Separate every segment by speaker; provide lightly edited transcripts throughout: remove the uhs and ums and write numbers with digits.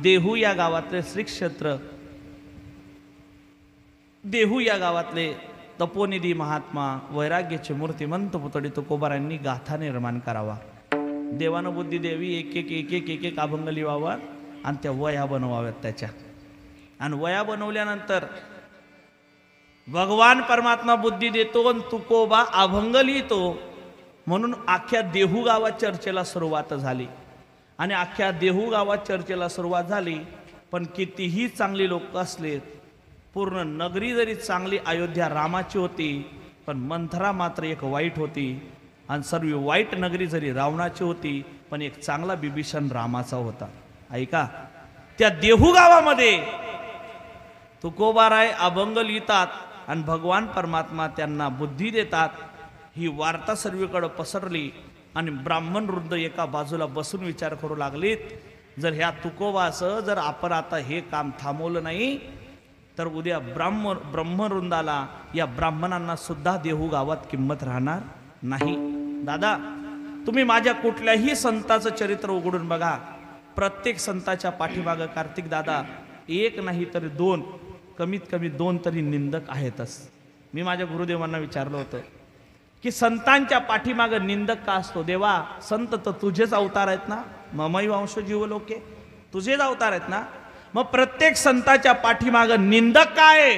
Speaker 1: देहू या गावातले श्री क्षेत्र, देहू या गावातले तपोनिधी महात्मा वैराग्याचे मूर्तिमंत पुतळी तुकोबारांनी गाथा निर्माण करावा. देवानं बुद्धी देवी एक एक एक एक एक एक अभंग लिहावा आणि त्या वया बनवाव्यात त्याच्या. आणि वया बनवल्यानंतर भगवान परमात्मा बुद्धी देतो आणि तुकोबा अभंग लिहितो. म्हणून अख्ख्या देहू गावात चर्चेला सुरुवात झाली. आणि अख्ख्या देहू गावात चर्चेला सुरुवात झाली. पण कितीही चांगली लोक असले, पूर्ण नगरी जरी चांगली अयोध्या रामाची होती, पण मंथरा मात्र एक वाईट होती. आणि सर्व वाईट नगरी जरी रावणाची होती, पण एक चांगला बिभीषण रामाचा होता. ऐका, त्या देहू गावामध्ये तुकोबाराय अभंग लिहितात आणि भगवान परमात्मा त्यांना बुद्धी देतात. ही वार्ता सर्वीकडे पसरली आणि ब्राह्मण वृंद एका बाजूला बसून विचार करू लागलीत, जर ह्या तुकोबाचं जर आपण आता हे काम थांबवलं नाही तर उद्या ब्रह्मवृंदाला, या ब्राह्मणांना सुद्धा देहू गावात किंमत राहणार नाही. दादा, तुम्ही माझ्या कुठल्याही संताचं चरित्र उघडून बघा, प्रत्येक संताच्या पाठीमागं कार्तिक दादा एक नाही तर दोन, कमीत कमी दोन तरी निंदक आहेतच. मी माझ्या गुरुदेवांना विचारलं होतं की संतांच्या पाठीमागं निंदक का असतो? देवा, संत तर तुझेच अवतार आहेत ना, ममई वंश जीव लोके, तुझेच अवतार आहेत ना, मग प्रत्येक संताच्या पाठीमागं निंदक काय?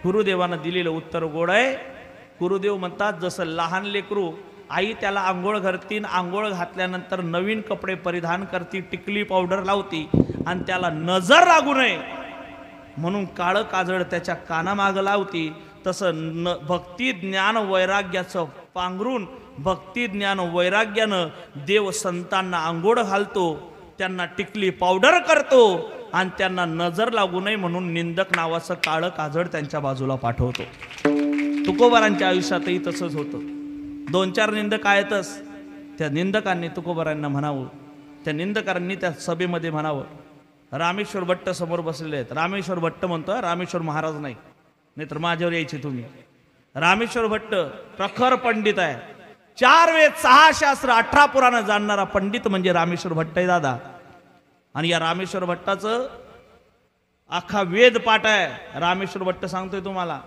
Speaker 1: गुरुदेवानं दिलेलं उत्तर गोड आहे. गुरुदेव म्हणतात, जसं लहान लेकरू आई त्याला आंघोळ घालतीन, आंघोळ घातल्यानंतर नवीन कपडे परिधान करती, टिकली पावडर लावती आणि त्याला नजर लागू नये म्हणून काळं काजळ त्याच्या कानामागं लावती, तसं भक्ती ज्ञान वैराग्याचं पांघरून भक्ती ज्ञान वैराग्यानं देव संतांना आंघोळ घालतो, त्यांना टिकली पावडर करतो आणि त्यांना नजर लागू नये म्हणून निंदक नावाचं काळं काजळ त्यांच्या बाजूला पाठवतो. तुकोबारांच्या आयुष्यातही तसंच होतं. दोन चार निंदक आहेतच. त्या निंदकांनी तुकोबारांना म्हणावं, त्या निंदकांनी त्या सभेमध्ये म्हणावं, रामेश्वर भट्ट समोर बसलेले आहेत. रामेश्वर भट्ट म्हणतो, रामेश्वर महाराज नाही, नाहीतर माझ्यावर यायचे तुम्ही. रामेश्वर भट्ट प्रखर पंडित आहे. 4 वेद 6 शास्त्र 18 पुराण जाणणारा पंडित म्हणजे रामेश्वर भट्ट आहे दादा. आणि या रामेश्वर भट्टाचं अख्खा वेद पाठ आहे. रामेश्वर भट्ट सांगतोय तुम्हाला,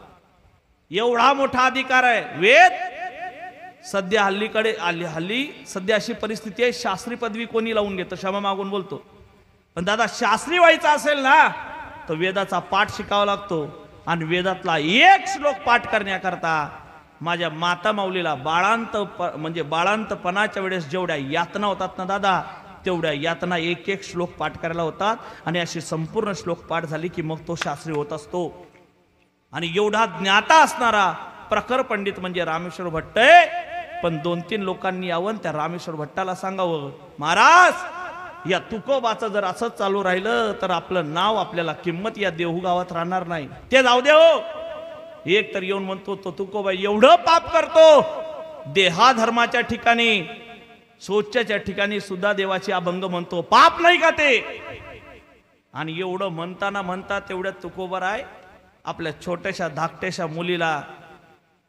Speaker 1: एवढा मोठा अधिकार आहे वेद. सध्या हल्ली सध्या अशी परिस्थिती आहे, शास्त्री पदवी कोणी लावून घेतं, क्षमा मागून बोलतो, पण दादा शास्त्री व्हायचं असेल ना तर वेदाचा पाठ शिकावा लागतो. आणि वेदातला एक श्लोक पाठ करण्याकरता माझ्या माता माऊलीला बाळांतपणाच्या वेळेस जेवढ्या यातना होतात ना दादा, तेवढ्या यातना एक एक श्लोक पाठ करायला होतात. आणि अशी संपूर्ण श्लोक पाठ झाली की मग तो शास्त्री होत असतो. आणि एवढा ज्ञाता असणारा प्रखर पंडित म्हणजे रामेश्वर भट्ट आहे. पण 2-3 लोकांनी यावं त्या रामेश्वर भट्टाला सांगावं, महाराज, या तुकोबाचं जर असंच चालू राहिलं तर आपलं नाव, आपल्याला किंमत या देहू गावात राहणार नाही. ते जाऊ दे हो, एक तर येऊन म्हणतो तो तुकोबा एवढं पाप करतो, देहाधर्माच्या ठिकाणी शौचाच्या ठिकाणी सुद्धा देवाची अभंग म्हणतो, पाप नाही का ते? आणि एवढं म्हणता तेवढ्यात तुकोबाराय आपल्या छोट्याशा धाकट्याशा मुलीला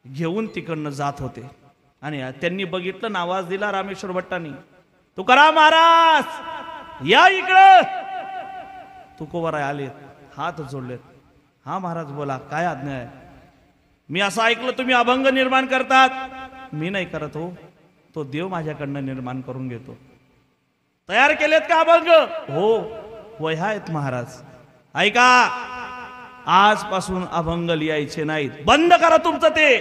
Speaker 1: घेऊन तिकडनं जात होते. आणि त्यांनी बघितलं, आवाज दिला रामेश्वर भट्टांनी, तुकाराम महाराज या इकडं. तुकोबाराय आलेत, हात जोडलेत. हा महाराज बोला, काय आज्ञा आहे? मी असं ऐकलं तुम्ही अभंग निर्माण करतात. मी नाही करत हो, तो देव माझ्याकडनं निर्माण करून घेतो. तयार केलेत का अभंग? हो, वह्या आहेत महाराज. ऐका, आजपासून अभंग लिहायचे नाहीत, बंद करा तुमचं ते.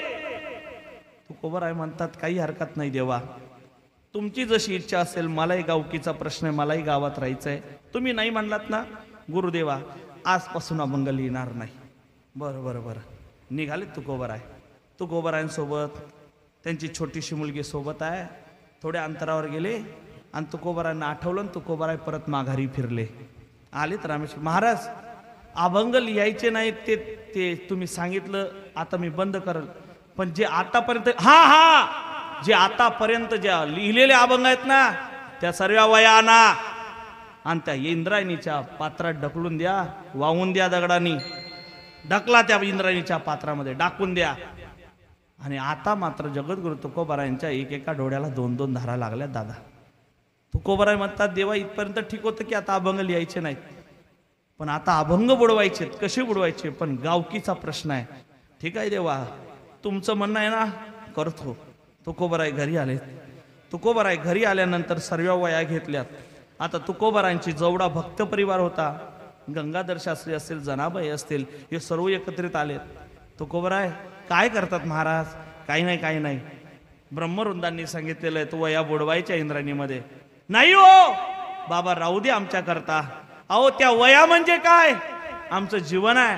Speaker 1: तुकोबाराय म्हणतात, काही हरकत नाही देवा, तुमची जशी इच्छा असेल. मलाही गावकीचा प्रश्न आहे, मलाही गावात राहायचंय. तुम्ही नाही म्हणलात ना गुरुदेवा, आजपासून अभंग लिहिणार नाही. बरं बरं बरं. निघाले तुकोबाराय. तुकोबारायांसोबत त्यांची छोटीशी मुलगी सोबत आहे. थोड्या अंतरावर गेले आणि तुकोबारायांना आठवलं. तुकोबाराय परत माघारी फिरले. आलेत रामेश्वर महाराज, अभंग लिहायचे नाहीत ते तुम्ही सांगितलं, आता मी बंद करल. पण जे आतापर्यंत जे आतापर्यंत ज्या लिहिलेले अभंग आहेत ना, त्या सर्व वयाना आणि त्या इंद्रायणीच्या पात्रात ढकलून द्या, वाहून द्या दगडांनी. ढकला त्या इंद्रायणीच्या पात्रामध्ये, टाकून द्या. आणि आता मात्र जगद्गुरु तुकोबारायांच्या एकेका डोळ्याला 2-2 धारा लागल्या दादा. तुकोबराय म्हणतात देवा इथपर्यंत ठीक होतं की आता अभंग लिहायचे नाहीत, पण आता अभंग बुडवायचे. कसे बुडवायचे? पण गावकीचा प्रश्न आहे. ठीक आहे देवा, तुमचं म्हणणं आहे ना, करतो. तुकोबराय घरी आले. तुकोबराय घरी आल्यानंतर सर्व वया घेतल्यात. आता तुकोबरायांची जेवढा भक्त परिवार होता, गंगाधर शास्त्री असतील, जनाबाई असतील, हे सर्व एकत्रित आलेत. तुकोबराय काय करतात महाराज? काही नाही, काही नाही. ब्रह्मवृंदांनी सांगितलेलं आहे तू वया बुडवायच्या इंद्रायणीमध्ये. नाही हो बाबा, राहू दे आमच्या करता. अहो त्या वया म्हणजे काय? आमचं जीवन आहे.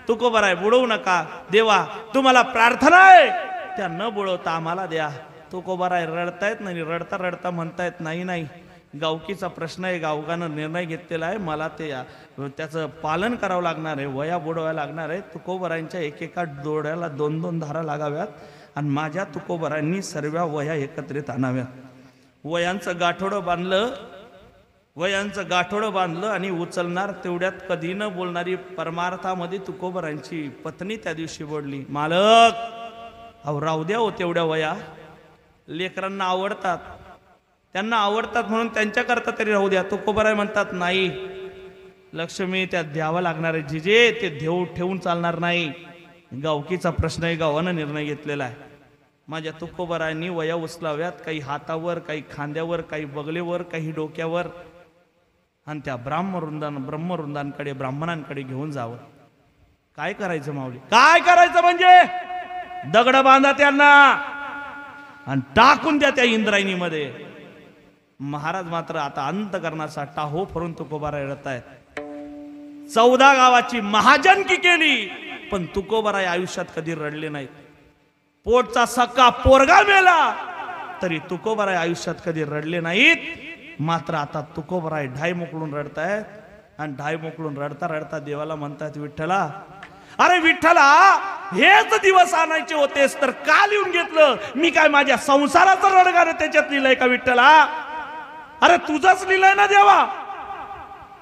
Speaker 1: तुकोबराय बुडवू नका. देवा तुम्हाला प्रार्थना आहे, त्या न बुडवता आम्हाला द्या. तुकोबराय रडतायत नाही, रडता रडता म्हणतायत नाही नाही, गावकीचा प्रश्न आहे, गावकानं निर्णय घेतलेला आहे, मला ते त्याचं पालन करावं लागणार आहे, वया बुडवायला लागणार आहे. तुकोबरायांच्या एकेका डोळ्याला 2-2 धारा लागाव्यात आणि माझ्या तुकोबरायांनी सर्व वया एकत्रित आणाव्यात. वयांचं गाठोडं बांधलं, वयांचं गाठोडं बांधलं आणि उचलणार तेवढ्यात कधी न बोलणारी परमार्थामध्ये तुकोबरांची पत्नी त्या दिवशी बोलली, मालक अहो राहू द्या हो तेवढ्या वया, लेकरांना आवडतात, त्यांना आवडतात म्हणून त्यांच्याकरता तरी राहू द्या. तुकोबराय म्हणतात नाही लक्ष्मी, त्या द्यावं लागणार आहे जिजे, ते देव ठेवून चालणार नाही. गावकीचा प्रश्न आहे, गावानं निर्णय घेतलेला आहे. माझ्या तुकोबरायांनी वया उचलाव्यात, काही हातावर, काही खांद्यावर, काही बगलेवर, काही डोक्यावर, आणि त्या ब्रह्मवृंदांकडे ब्राह्मणांकडे घेऊन जावं. काय करायचं माऊली? काय करायचं म्हणजे दगड बांधा त्यांना आणि टाकून द्या त्या इंद्रायणीमध्ये. महाराज मात्र आता अंतकरणाचा टाहो फरून तुकोबराय रडतायत. 14 गावाची महाजनकी केली, पण तुकोबराय आयुष्यात कधी रडले नाहीत. पोटचा सक्का पोरगा मेला तरी तुकोबराय आयुष्यात कधी रडले नाहीत. मात्र आता तुकोबराय ढाय मोकळून रडतायत आणि ढाय मोकळून रडता रडता देवाला म्हणतात, विठ्ठला अरे विठ्ठला, हेच दिवस आणायचे होतेस तर का लिहून घेतलं? मी काय माझ्या संसाराचं रडगाणं त्याच्यात लिहिलंय का विठ्ठला? अरे तुझंच लिहिलंय ना देवा.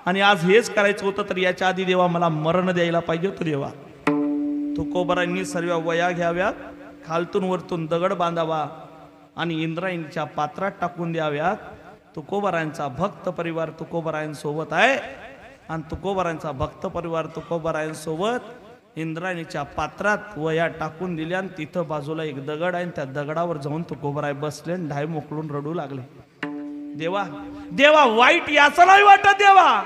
Speaker 1: आणि आज हेच करायचं होतं तर याच्या आधी देवा मला मरण द्यायला पाहिजे होतं देवा. तुकोबरायांनी सर्व वया घ्याव्यात, खालतून वरतून दगड बांधावा आणि इंद्रायणीच्या पात्रात टाकून द्याव्यात. तुकोबरायांचा भक्त परिवार तुकोबरायांसोबत आहे आणि तुकोबरायांचा भक्त परिवार तुकोबरायांसोबत इंद्रायणीच्या पात्रात वया टाकून दिल्या आणि तिथं बाजूला एक दगड आहे, त्या दगडावर जाऊन तुकोबराय बसले आणि ढाय मोकळून रडू लागले. देवा देवा वाईट याचं नाही वाटत देवा,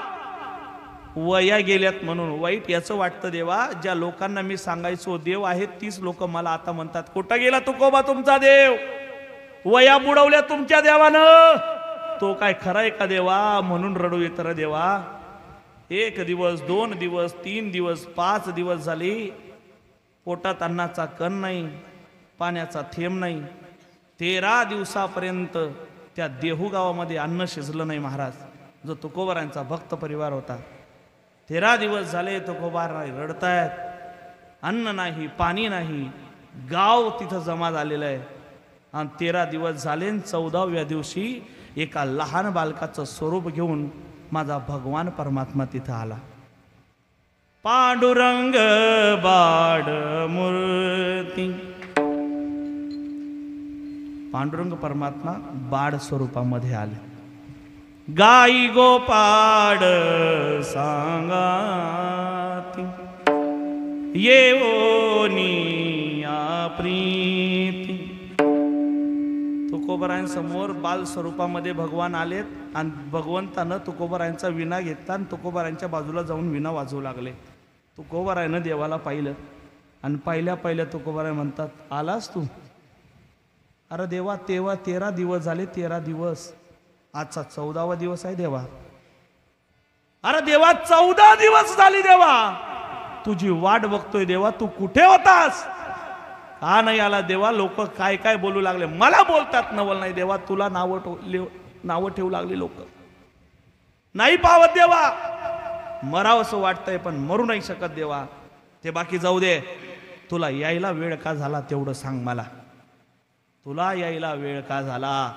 Speaker 1: वया गेल्यात म्हणून वाईट याचं वाटतं देवा. ज्या लोकांना मी सांगायचो देव आहेत तीच लोक मला आता म्हणतात कुठं गेला तुकोबा तुमचा देव? वया बुडवल्या तुमच्या देवानं, तो काय खरा आहे का देवा? म्हणून रडू येत रे देवा. 1 दिवस 2 दिवस 3 दिवस 5 दिवस झाले, पोटात अन्नाचा कण नाही, पाण्याचा थेंब नाही. 13 दिवसापर्यंत त्या देहू गावामध्ये अन्न शिजलं नाही महाराज, जो तुकोबरायांचा भक्त परिवार होता. 13 दिवस झाले तुकोबराय रडतायत, अन्न नाही, पाणी नाही, गाव तिथं जमा झालेलं आहे. आणि 13 दिवस झाले, 14व्या दिवशी एका लहान बालकाचं स्वरूप घेऊन माझा भगवान परमात्मा तिथं आला. पांडुरंग बाड मूर्ती, पांडुरंग परमात्मा बाड स्वरूपामध्ये आले. गाई गोपाड सांगाती येवोनी प्रीती. तुकोबरायांसमोर बाल स्वरूपामध्ये भगवान आलेत आणि भगवंतानं तुकोबरायांचा विणा घेतला आणि तुकोबरायांच्या बाजूला जाऊन विणा वाजवू लागले. तुकोबरायानं देवाला पाहिलं आणि पहिल्या तुकोबराय म्हणतात, आलास तू? अरे देवा, तेव्हा 13 दिवस झाले, 13 दिवस, आजचा 14वा दिवस आहे देवा. अरे देवा 14 दिवस झाली देवा, तुझी वाट बघतोय देवा, तू कुठे होतास? का नाही आला देवा? लोक काय काय बोलू लागले, मला बोलतात नवल नाही देवा, तुला नावं ठेवू लागली लोक. नाही पावत देवा, मरावं असं वाटतंय पण मरू नाही शकत देवा. ते बाकी जाऊ दे, तुला यायला वेळ का झाला तेवढं सांग मला. तुला यायला वेळ का झाला?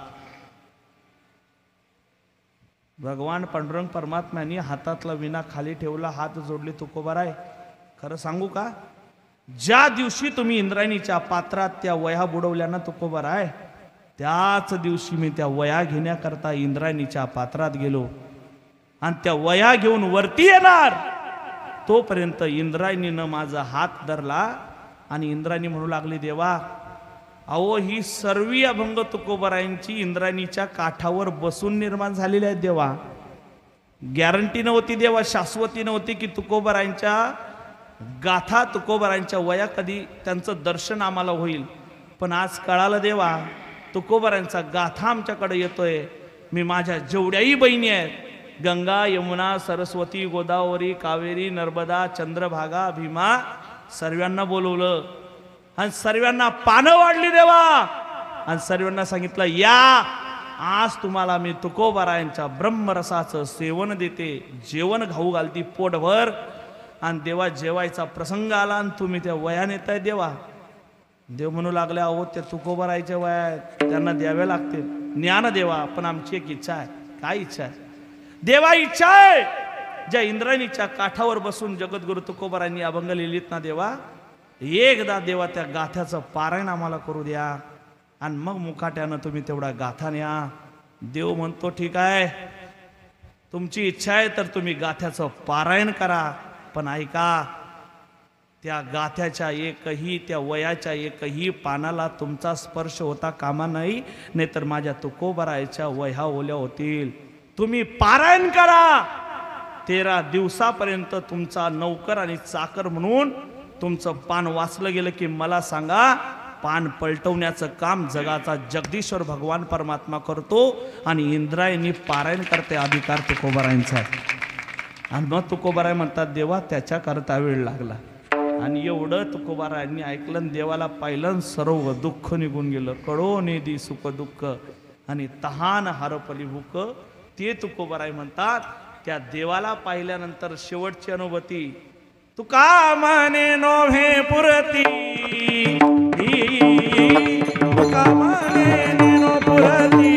Speaker 1: भगवान पांडुरंग परमात्म्याने हातातला विणा खाली ठेवला, हात जोडले. तुकोबराय खरं सांगू का, ज्या दिवशी तुम्ही इंद्रायणीच्या पात्रात त्या वया बुडवल्या ना तुकोबराय, त्याच दिवशी मी त्या वया घेण्याकरता इंद्रायणीच्या पात्रात गेलो आणि त्या वया घेऊन वरती येणार तोपर्यंत इंद्रायणीनं माझा हात धरला आणि इंद्रायणी म्हणू लागली, देवा अहो ही सर्वी अभंग तुकोबारायांची इंद्रायणीच्या काठावर बसून निर्माण झालेली आहेत देवा. गॅरंटी नव्हती देवा, शाश्वती नव्हती की तुकोबारायांच्या गाथा तुकोबारायांच्या वया कधी त्यांचं दर्शन आम्हाला होईल. पण आज कळालं देवा, तुकोबारायांचा गाथा आमच्याकडे येतोय. मी माझ्या जेवढ्याही बहिणी आहेत, गंगा यमुना सरस्वती गोदावरी कावेरी नर्मदा चंद्रभागा भीमा, सर्वांना बोलवलं आणि सर्वांना पानं वाढली देवा आणि सर्वांना सांगितलं, या आज तुम्हाला मी तुकोबारायांच्या ब्रह्मरसाचं सेवन देते, जेवण खाऊ घालती पोटभर. आणि देवा जेवायचा प्रसंग आला आणि तुम्ही त्या वया नेताय देवा. देव म्हणू लागले, अहो त्या तुकोबारायच्या वया आहेत, त्यांना द्याव्या लागतील. ज्ञान देवा, पण आमची एक इच्छा आहे. काय इच्छा आहे देवा? इच्छा आहे ज्या इंद्रायणीच्या काठावर बसून जगद्गुरु तुकोबारायांनी अभंग लिहिलीत ना देवा, एकदा देवा त्या गाथ्याचं पारायण आम्हाला करू द्या आणि मग मुकाट्यानं तुम्ही तेवढा गाथा न्या. देव म्हणतो, ठीक आहे, तुमची इच्छा आहे तर तुम्ही गाथ्याचं पारायण करा, पण ऐका, त्या गाथ्याच्या एकही त्या वयाच्या एकही पानाला तुमचा स्पर्श होता कामा नाही, नाहीतर माझ्या तुकोबारायच्या वह्या ओल्या होतील. तुम्ही पारायण करा. 13 दिवसापर्यंत तुमचा नौकर आणि चाकर म्हणून तुमचं पान वाचलं गेलं की मला सांगा, पान पलटवण्याचं काम जगाचा जगदीश्वर भगवान परमात्मा करतो आणि इंद्रायणी पारायण करते. अधिकार तुकोबारायांचा आहे. आणि मग तुकोबाराय म्हणतात, देवा त्याच्याकरता वेळ लागला. आणि एवढं तुकोबारायांनी ऐकलं, देवाला पाहिलं, सर्व दुःख निघून गेलं. कळो नेदी सुख दुःख आणि तहान हरपली भूक. ते तुकोबाराय म्हणतात, त्या देवाला पाहिल्यानंतर शेवटची अनुभूती, तुका मने नोव्हे पुरती, तुका मने नो पुरती,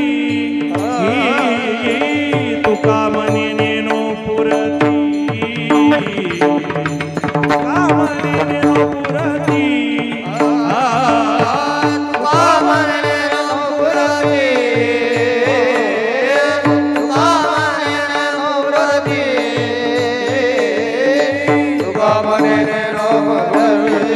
Speaker 1: तुका मने नो पुरती, तुका मने नो पुरती, तुका मने नो पुरती, तुका मने नो पुरती, तुका मने नो पुरती.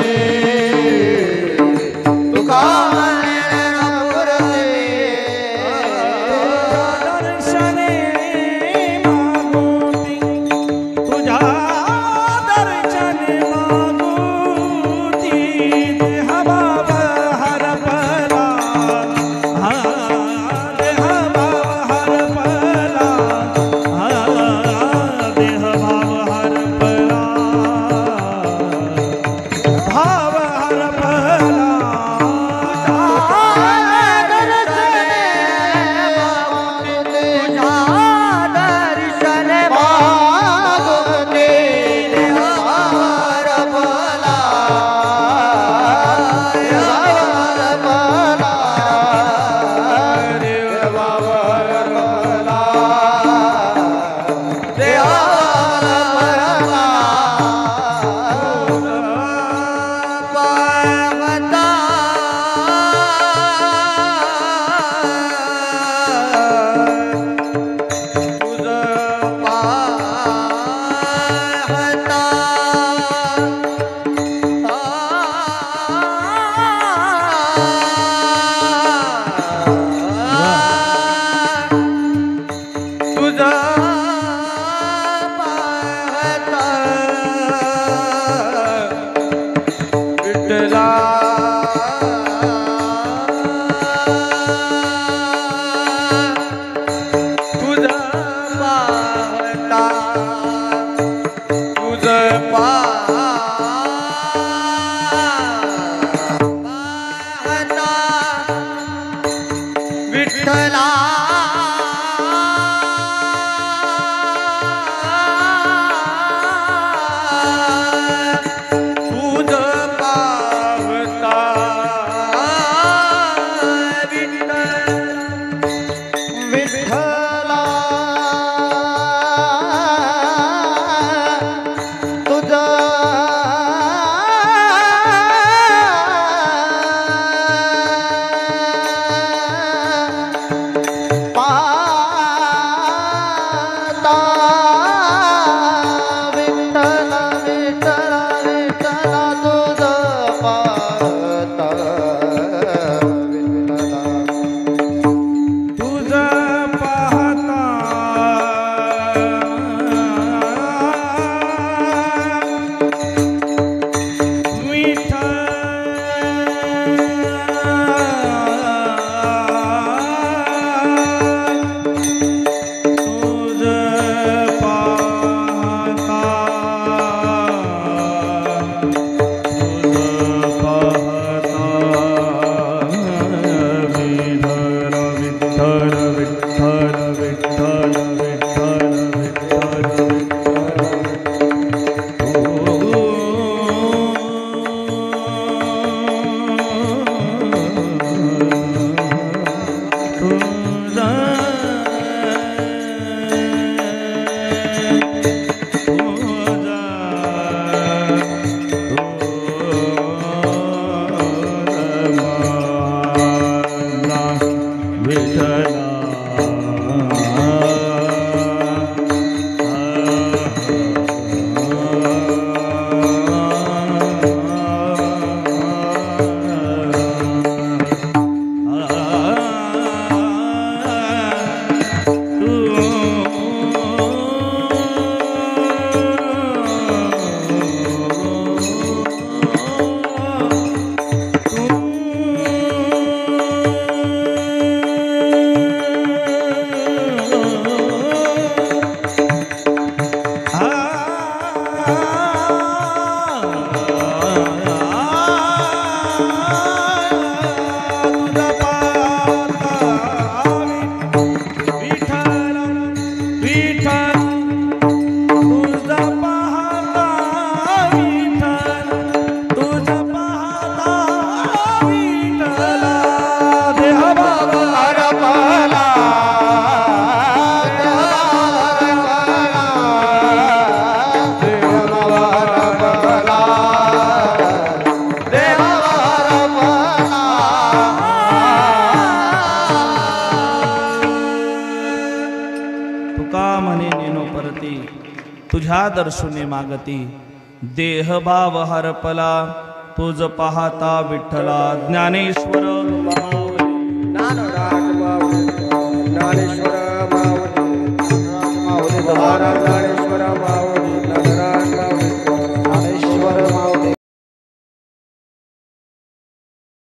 Speaker 1: तुझ्या दर्शने मागती देह भाव हरपला तुझ पाहता विठ्ठला ज्ञानेश्वर